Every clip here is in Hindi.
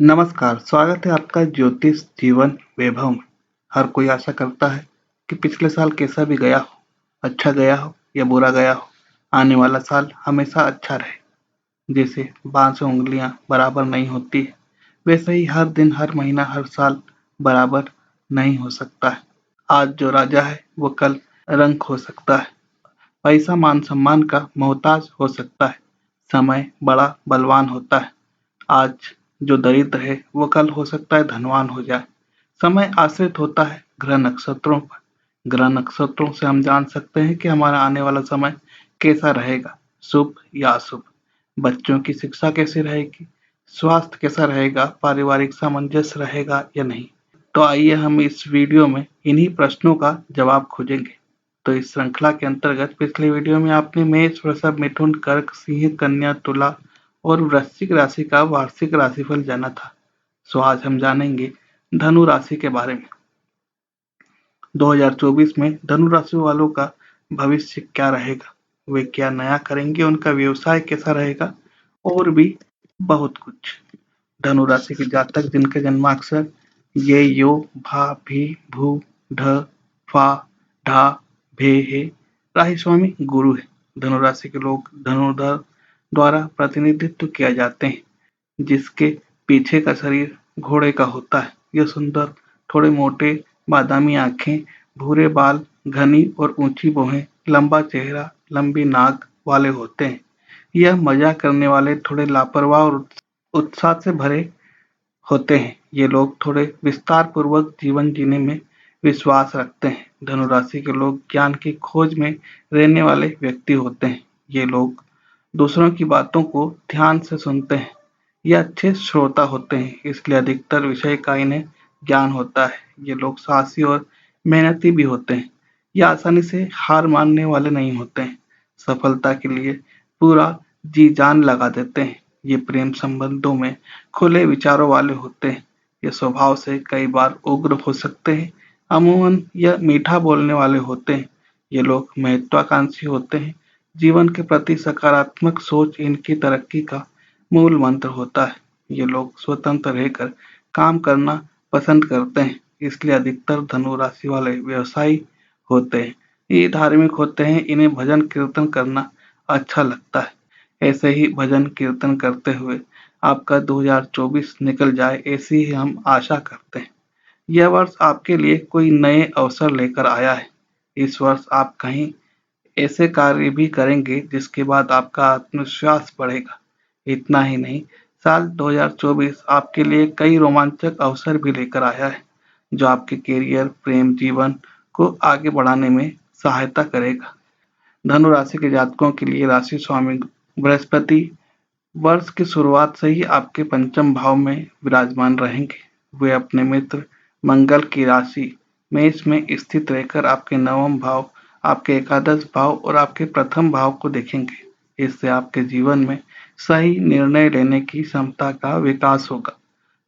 नमस्कार, स्वागत है आपका ज्योतिष जीवन वैभव में। हर कोई आशा करता है कि पिछले साल कैसा भी गया हो, अच्छा गया हो या बुरा गया हो, आने वाला साल हमेशा अच्छा रहे। जैसे बाँह से उँगलियाँ बराबर नहीं होती है, वैसे ही हर दिन, हर महीना, हर साल बराबर नहीं हो सकता है। आज जो राजा है, वो कल रंक हो सकता है। पैसा मान-सम्मान का मोहताज हो सकता है। समय बड़ा बलवान होता है। आज जो दरिद्र है वो कल हो सकता है धनवान हो जाए। समय आश्रित होता है ग्रह नक्षत्रों पर। ग्रह नक्षत्रों से हम जान सकते हैं कि हमारा आने वाला समय कैसा रहेगा, शुभ या अशुभ। बच्चों की शिक्षा कैसी रहेगी, स्वास्थ्य कैसा रहेगा, पारिवारिक सामंजस्य रहेगा या नहीं। तो आइए हम इस वीडियो में इन्हीं प्रश्नों का जवाब खोजेंगे। तो इस श्रृंखला के अंतर्गत पिछले वीडियो में आपने मेष, वृषभ, मिथुन, कर्क, सिंह, कन्या, तुला और वृश्चिक राशि का वार्षिक राशिफल जाना था। सो आज हम जानेंगे धनु राशि के बारे में। 2024 में धनु राशि वालों का भविष्य क्या रहेगा, वे क्या नया करेंगे, उनका व्यवसाय कैसा रहेगा और भी बहुत कुछ। धनु राशि के जातक जिनके जन्माक्षर ये, यो, भा, भी, भू, ढ, फा, ढा, भे है, राशि स्वामी गुरु है। धनु राशि के लोग धनुर्धर द्वारा प्रतिनिधित्व किया जाते हैं, जिसके पीछे का शरीर घोड़े का होता है। यह सुंदर, थोड़े मोटे, बादामी आंखें, भूरे बाल, घनी और ऊंची भौहें, लंबा चेहरा, लंबी नाक वाले होते हैं। यह मजाक करने वाले, थोड़े लापरवाह और उत्साह से भरे होते हैं। ये लोग थोड़े विस्तार पूर्वक जीवन जीने में विश्वास रखते हैं। धनु राशि के लोग ज्ञान की खोज में रहने वाले व्यक्ति होते हैं। ये लोग दूसरों की बातों को ध्यान से सुनते हैं। ये अच्छे श्रोता होते हैं, इसलिए अधिकतर विषय का इन्हें ज्ञान होता है। ये लोग साहसी और मेहनती भी होते हैं। ये आसानी से हार मानने वाले नहीं होते हैं। सफलता के लिए पूरा जी जान लगा देते हैं। ये प्रेम संबंधों में खुले विचारों वाले होते हैं। ये स्वभाव से कई बार उग्र हो सकते हैं। अमूमन यह मीठा बोलने वाले होते हैं। ये लोग महत्वाकांक्षी होते हैं। जीवन के प्रति सकारात्मक सोच इनकी तरक्की का मूल मंत्र होता है। ये लोग स्वतंत्र रहकर काम करना पसंद करते हैं, इसलिए अधिकतर धनु राशि वाले व्यवसायी होते हैं। ये धार्मिक होते हैं, इन्हें भजन कीर्तन करना अच्छा लगता है। ऐसे ही भजन कीर्तन करते हुए आपका 2024 निकल जाए, ऐसी ही हम आशा करते हैं। यह वर्ष आपके लिए कोई नए अवसर लेकर आया है। इस वर्ष आप कहीं ऐसे कार्य भी करेंगे जिसके बाद आपका आत्मविश्वास बढ़ेगा। इतना ही नहीं, साल 2024 आपके लिए कई रोमांचक अवसर भी लेकर आया है, जो आपके करियर, प्रेम जीवन को आगे बढ़ाने में सहायता करेगा। धनु राशि के जातकों के लिए राशि स्वामी बृहस्पति वर्ष की शुरुआत से ही आपके पंचम भाव में विराजमान रहेंगे। वे अपने मित्र मंगल की राशि मेष में स्थित रहकर आपके नवम भाव, आपके एकादश भाव और आपके प्रथम भाव को देखेंगे। इससे आपके जीवन में सही निर्णय लेने की क्षमता का विकास होगा।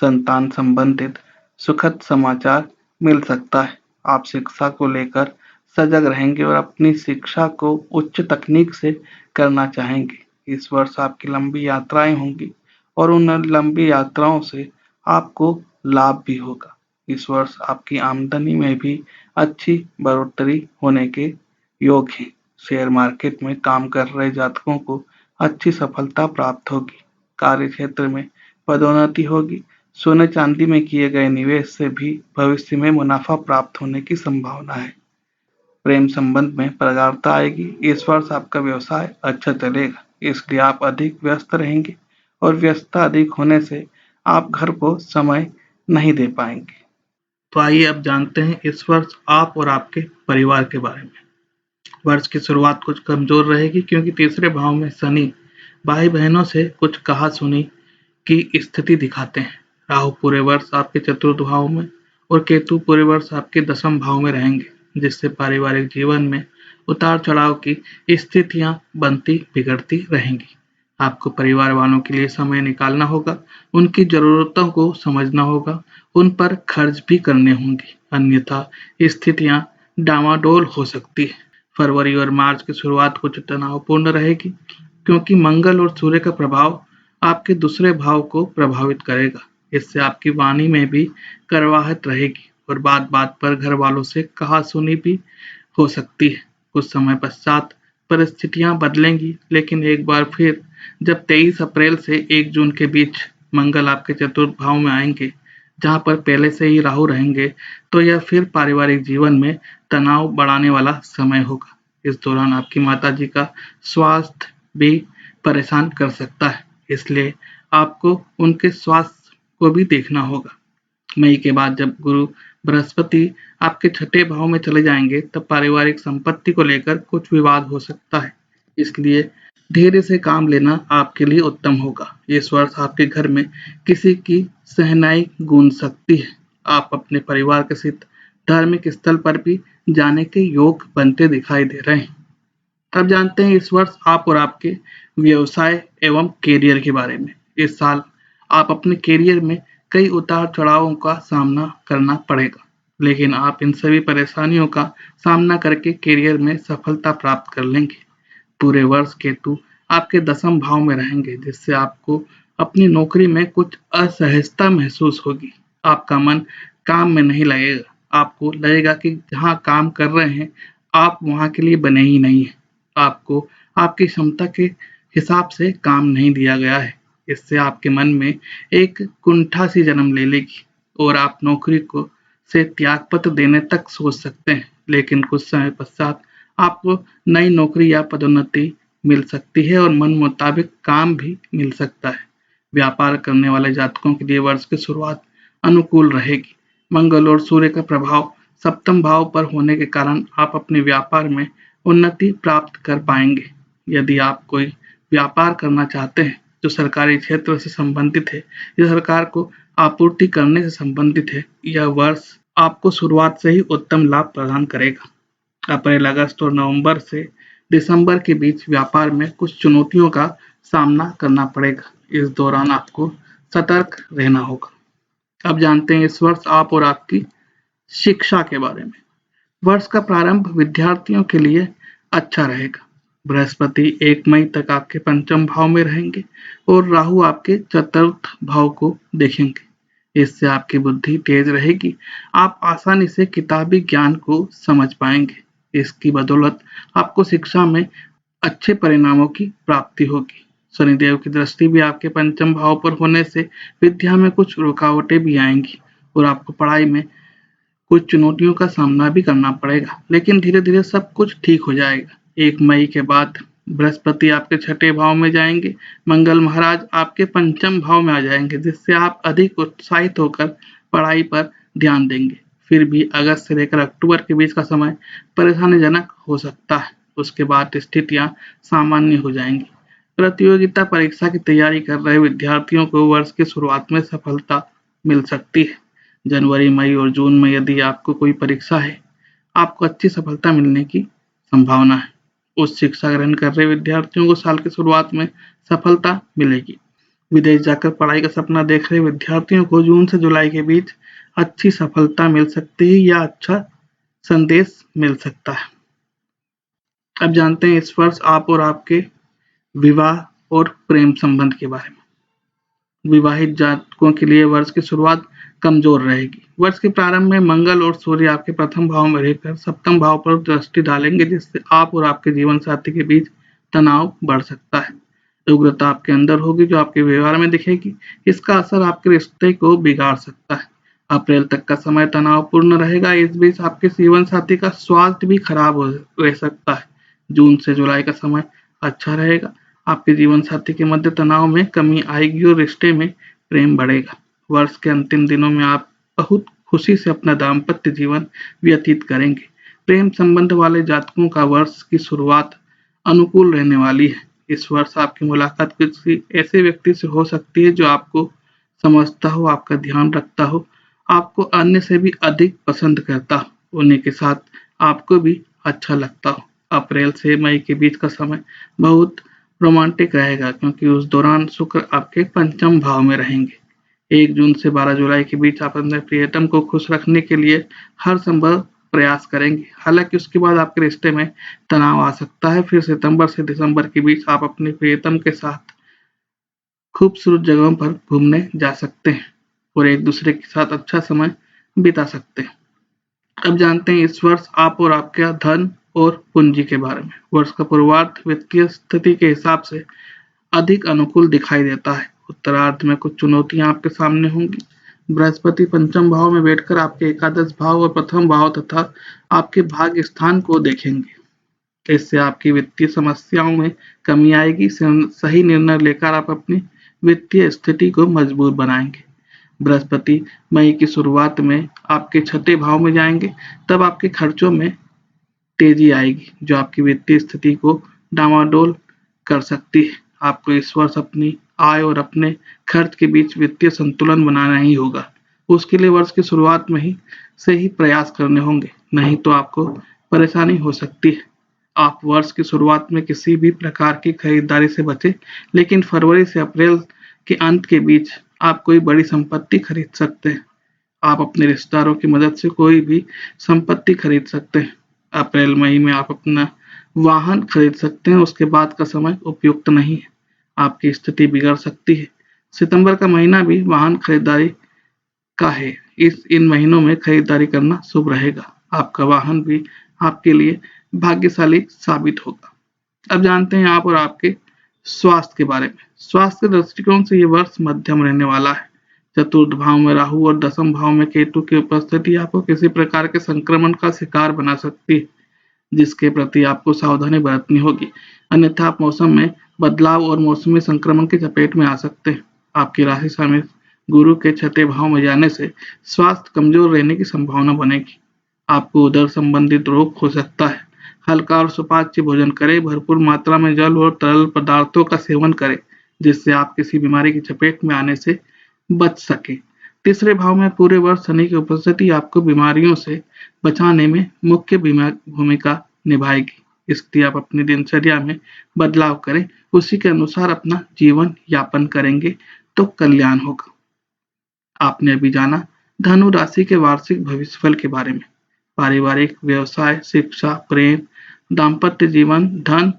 संतान संबंधित सुखद समाचार मिल सकता है। आप शिक्षा को लेकर सजग रहेंगे और अपनी शिक्षा को उच्च तकनीक से करना चाहेंगे। इस वर्ष आपकी लंबी यात्राएं होंगी और उन लंबी यात्राओं से आपको लाभ भी होगा। इस वर्ष आपकी आमदनी में भी अच्छी बढ़ोतरी होने के योग हैं। शेयर मार्केट में काम कर रहे जातकों को अच्छी सफलता प्राप्त होगी। कार्य क्षेत्र में पदोन्नति होगी। सोने चांदी में किए गए निवेश से भी भविष्य में मुनाफा प्राप्त होने की संभावना है। प्रेम संबंध में प्रगाढ़ता आएगी। इस वर्ष आपका व्यवसाय अच्छा चलेगा, इसलिए आप अधिक व्यस्त रहेंगे और व्यस्तता अधिक होने से आप घर को समय नहीं दे पाएंगे। तो आइए अब जानते हैं इस वर्ष आप और आपके परिवार के बारे में। वर्ष की शुरुआत कुछ कमजोर रहेगी, क्योंकि तीसरे भाव में शनि भाई बहनों से कुछ कहा सुनी की स्थिति दिखाते हैं। राहु पूरे वर्ष आपके चतुर्थ भाव में और केतु पूरे वर्ष आपके दसम भाव में रहेंगे, जिससे पारिवारिक जीवन में उतार चढ़ाव की स्थितियां बनती बिगड़ती रहेंगी। आपको परिवार वालों के लिए समय निकालना होगा, उनकी जरूरतों को समझना होगा, उन पर खर्च भी करने होंगे, अन्यथा स्थितियां डामाडोल हो सकती है। फरवरी और मार्च की शुरुआत कुछ तनावपूर्ण रहेगी, क्योंकि मंगल और सूर्य का प्रभाव आपके दूसरे भाव को प्रभावित करेगा। इससे आपकी वाणी में भी कड़वाहट रहेगी और बात-बात पर घर वालों से कहा-सुनी भी हो सकती है। कुछ समय पश्चात परिस्थितियां बदलेंगी, लेकिन एक बार फिर जब 23 अप्रैल से 1 जून के बीच मंगल आपके चतुर्थ भाव में आएंगे, जहां पर पहले से ही राहु रहेंगे, तो यह फिर पारिवारिक जीवन में तनाव बढ़ाने वाला समय होगा। इस दौरान आपकी माताजी का स्वास्थ्य भी परेशान कर सकता है, इसलिए आपको उनके स्वास्थ्य को भी देखना होगा। मई के बाद जब गुरु बृहस्पति आपके छठे भाव में चले जाएंगे, तब पारिवारिक संपत्ति को लेकर कुछ विवाद हो सकता है, इसलिए धैर्य से काम लेना आपके लिए उत्तम होगा। इस वर्ष आपके घर में किसी की शहनाई गूंज सकती है। आप अपने परिवार के साथ धार्मिक स्थल पर भी जाने के योग बनते दिखाई दे रहे हैं। अब जानते हैं इस वर्ष आप और आपके व्यवसाय एवं कैरियर के बारे में। इस साल आप अपने कैरियर में कई उतार-चढ़ावों का सामना करना पड़ेगा, लेकिन आप इन सभी परेशानियों का सामना करके कैरियर में सफलता प्राप्त कर लेंगे। पूरे वर्ष केतु आपके 10वें भाव में रहेंगे, जिससे आपको अपनी नौकरी में कुछ असहजता महसूस होगी। आपका मन काम में नहीं लगेगा, आपको लगेगा कि जहाँ काम कर रहे हैं, आप वहाँ के लिए बने ही नहीं हैं। आपको आपकी क्षमता के हिसाब से काम नहीं दिया गया है। इससे आपके मन में एक कुंठा सी जन्म ले लेगी और आप नौकरी को से त्यागपत्र देने तक सोच सकते हैं, लेकिन कुछ समय पश्चात आपको नई नौकरी या पदोन्नति मिल सकती है और मन मुताबिक काम भी मिल सकता है। व्यापार करने वाले जातकों के लिए वर्ष की शुरुआत अनुकूल रहेगी। मंगल और सूर्य का प्रभाव सप्तम भाव पर होने के कारण आप अपने व्यापार में उन्नति प्राप्त कर पाएंगे। यदि आप कोई व्यापार करना चाहते हैं जो सरकारी क्षेत्र से संबंधित है या सरकार को आपूर्ति करने से संबंधित है, यह वर्ष आपको शुरुआत से ही उत्तम लाभ प्रदान करेगा। अप्रैल, अगस्त और नवंबर से दिसंबर के बीच व्यापार में कुछ चुनौतियों का सामना करना पड़ेगा। इस दौरान आपको सतर्क रहना होगा। अब जानते हैं इस वर्ष आप और आपकी शिक्षा के बारे में। वर्ष का प्रारंभ विद्यार्थियों के लिए अच्छा रहेगा। बृहस्पति 1 मई तक आपके पंचम भाव में रहेंगे और राहु आपके चतुर्थ भाव को देखेंगे। इससे आपकी बुद्धि तेज रहेगी। आप आसानी से किताबी ज्ञान को समझ पाएंगे। इसकी बदौलत आपको शिक्षा में अच्छे परिणामों की प्राप्ति होगी। शनिदेव की दृष्टि भी आपके पंचम भाव पर होने से विद्या में कुछ रुकावटें भी आएंगी और आपको पढ़ाई में कुछ चुनौतियों का सामना भी करना पड़ेगा, लेकिन धीरे-धीरे सब कुछ ठीक हो जाएगा। 1 मई के बाद बृहस्पति आपके छठे भाव में जाएंगे, मंगल महाराज आपके पंचम भाव में आ जाएंगे, जिससे आप अधिक उत्साहित होकर पढ़ाई पर ध्यान देंगे। फिर भी अगस्त से लेकर अक्टूबर के बीच का समय परेशानीजनक हो सकता है। उसके बाद स्थितियां सामान्य हो जाएंगी। प्रतियोगिता परीक्षा की तैयारी कर रहे विद्यार्थियों को वर्ष की शुरुआत में सफलता मिल सकती है। जनवरी, मई और जून में यदि आपको कोई परीक्षा है, आपको अच्छी सफलता मिलने की संभावना है। उच्च शिक्षा ग्रहण कर रहे विद्यार्थियों को साल की शुरुआत में सफलता मिलेगी। विदेश जाकर पढ़ाई का सपना देख रहे विद्यार्थियों को जून से जुलाई के बीच अच्छी सफलता मिल सकती है या अच्छा संदेश मिल सकता है। अब जानते हैं इस वर्ष आप और आपके विवाह और प्रेम संबंध के बारे में। विवाहित जातकों के लिए वर्ष की शुरुआत कमजोर रहेगी। वर्ष के प्रारंभ में मंगल और सूर्य आपके प्रथम भाव में रहकर सप्तम भाव पर दृष्टि डालेंगे, जिससे आप और आपके जीवन साथी के बीच तनाव बढ़ सकता है। उग्रता आपके अंदर होगी जो आपके व्यवहार में दिखेगी। इसका असर आपके रिश्ते को बिगाड़ सकता है। अप्रैल तक का समय तनावपूर्ण रहेगा। इस बीच आपके जीवन साथी का स्वास्थ्य भी खराब रह सकता है। जून से जुलाई का समय अच्छा रहेगा। आपके जीवन साथी के मध्य तनाव में कमी आएगी और रिश्ते में प्रेम बढ़ेगा। वर्ष के अंतिम दिनों में आप बहुत खुशी से अपना दाम्पत्य जीवन व्यतीत करेंगे। प्रेम संबंध वाले जातकों का वर्ष की शुरुआत अनुकूल रहने वाली है। इस वर्ष आपकी मुलाकात किसी ऐसे व्यक्ति से हो सकती है जो आपको समझता हो, आपका ध्यान रखता हो, आपको अन्य से भी अधिक पसंद करता हो, उन्हीं के साथ आपको भी अच्छा लगता हो। अप्रैल से मई के बीच का समय बहुत रोमांटिक रहेगा, क्योंकि उस दौरान शुक्र आपके पंचम भाव में रहेंगे। 1 जून से 12 जुलाई के बीच आप अपने प्रियतम को खुश रखने के लिए हर संभव प्रयास करेंगे। हालांकि उसके बाद आपके रिश्ते में तनाव आ सकता है। फिर सितंबर से दिसंबर के बीच आप अपने प्रियतम के साथ खूबसूरत जगहों पर घूमने जा सकते हैं। और एक दूसरे के साथ अच्छा समय बिता सकते हैं। अब जानते हैं इस वर्ष आप और आपके धन और पूंजी के बारे में। वर्ष का पूर्वार्ध वित्तीय स्थिति के हिसाब से अधिक अनुकूल दिखाई देता है। उत्तरार्ध में कुछ चुनौतियां आपके सामने होंगी। बृहस्पति पंचम भाव में बैठकर आपके एकादश भाव और प्रथम भाव तथा आपके भाग्य स्थान को देखेंगे। इससे आपकी वित्तीय समस्याओं में कमी आएगी। सही निर्णय लेकर आप अपनी वित्तीय स्थिति को मजबूत बनाएंगे। बृहस्पति मई की शुरुआत में आपके छठे भाव में जाएंगे, तब आपके खर्चों में तेजी आएगी जो आपकी वित्तीय स्थिति को डामाडोल कर सकती है। आपको इस वर्ष अपनी आय और अपने खर्च के बीच वित्तीय संतुलन बनाना ही होगा। उसके लिए वर्ष की शुरुआत में ही से ही प्रयास करने होंगे, नहीं तो आपको परेशानी हो सकती है। आप वर्ष की शुरुआत में किसी भी प्रकार की खरीदारी से बचें, लेकिन फरवरी से अप्रैल के अंत के बीच आप कोई बड़ी संपत्ति खरीद सकते हैं। आप अपने रिश्तेदारों की मदद से कोई भी संपत्ति खरीद सकते हैं। अप्रैल मई में आप अपना वाहन खरीद सकते हैं। उसके बाद का समय उपयुक्त नहीं है, आपकी स्थिति बिगड़ सकती है। सितंबर का महीना भी वाहन खरीदारी का है। इन महीनों में खरीदारी करना शुभ रहेगा। आपका वाहन भी आपके लिए भाग्यशाली साबित होगा। अब जानते हैं आप और आपके स्वास्थ्य के बारे में। स्वास्थ्य के दृष्टिकोण से ये वर्ष मध्यम रहने वाला है। चतुर्थ भाव में राहु और दसम भाव में केतु की उपस्थिति आपको किसी प्रकार के संक्रमण का शिकार बना सकती है, जिसके प्रति आपको सावधानी बरतनी होगी, अन्यथा आप मौसम में बदलाव और मौसमी संक्रमण की चपेट में आ सकते हैं। आपकी राशि में गुरु के छठे भाव में जाने से स्वास्थ्य कमजोर रहने की संभावना बनेगी। आपको उदर संबंधित रोग हो सकता है। हल्का और सुपाच्य भोजन करें। भरपूर मात्रा में जल और तरल पदार्थों का सेवन करें, जिससे आप किसी बीमारी की चपेट में आने से बच सके। तीसरे भाव में पूरे वर्ष शनि की उपस्थिति आपको बीमारियों से बचाने में मुख्य भूमिका निभाएगी। इसलिए आप अपनी दिनचर्या में बदलाव करें, उसी के अनुसार अपना जीवन यापन करेंगे तो कल्याण होगा। आपने अभी जाना धनु राशि के वार्षिक भविष्यफल के बारे में। पारिवारिक, व्यवसाय, शिक्षा, प्रेम, दाम्पत्य जीवन, धन,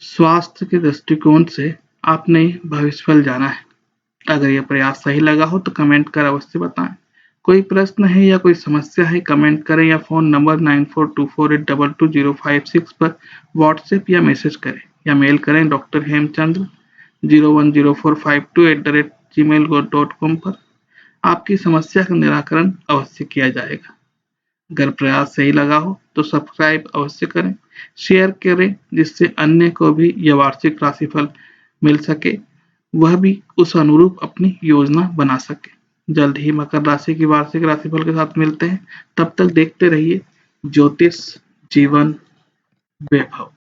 स्वास्थ्य के दृष्टिकोण से आपने भविष्यफल जाना है। अगर यह प्रयास सही लगा हो तो कमेंट कर अवश्य बताएं। कोई प्रश्न है या कोई समस्या है कमेंट करें या फोन नंबर 9424822056 पर व्हाट्सएप या मैसेज करें या मेल करें drhemchandra010452@gmail.com पर। आपकी समस्या का निराकरण अवश्य किया जाएगा। अगर प्रयास सही लगा हो तो सब्सक्राइब अवश्य करें, शेयर करें, जिससे अन्य को भी यह वार्षिक राशिफल मिल सके, वह भी उस अनुरूप अपनी योजना बना सके। जल्द ही मकर राशि की वार्षिक राशिफल के साथ मिलते हैं। तब तक देखते रहिए ज्योतिष जीवन वैभव।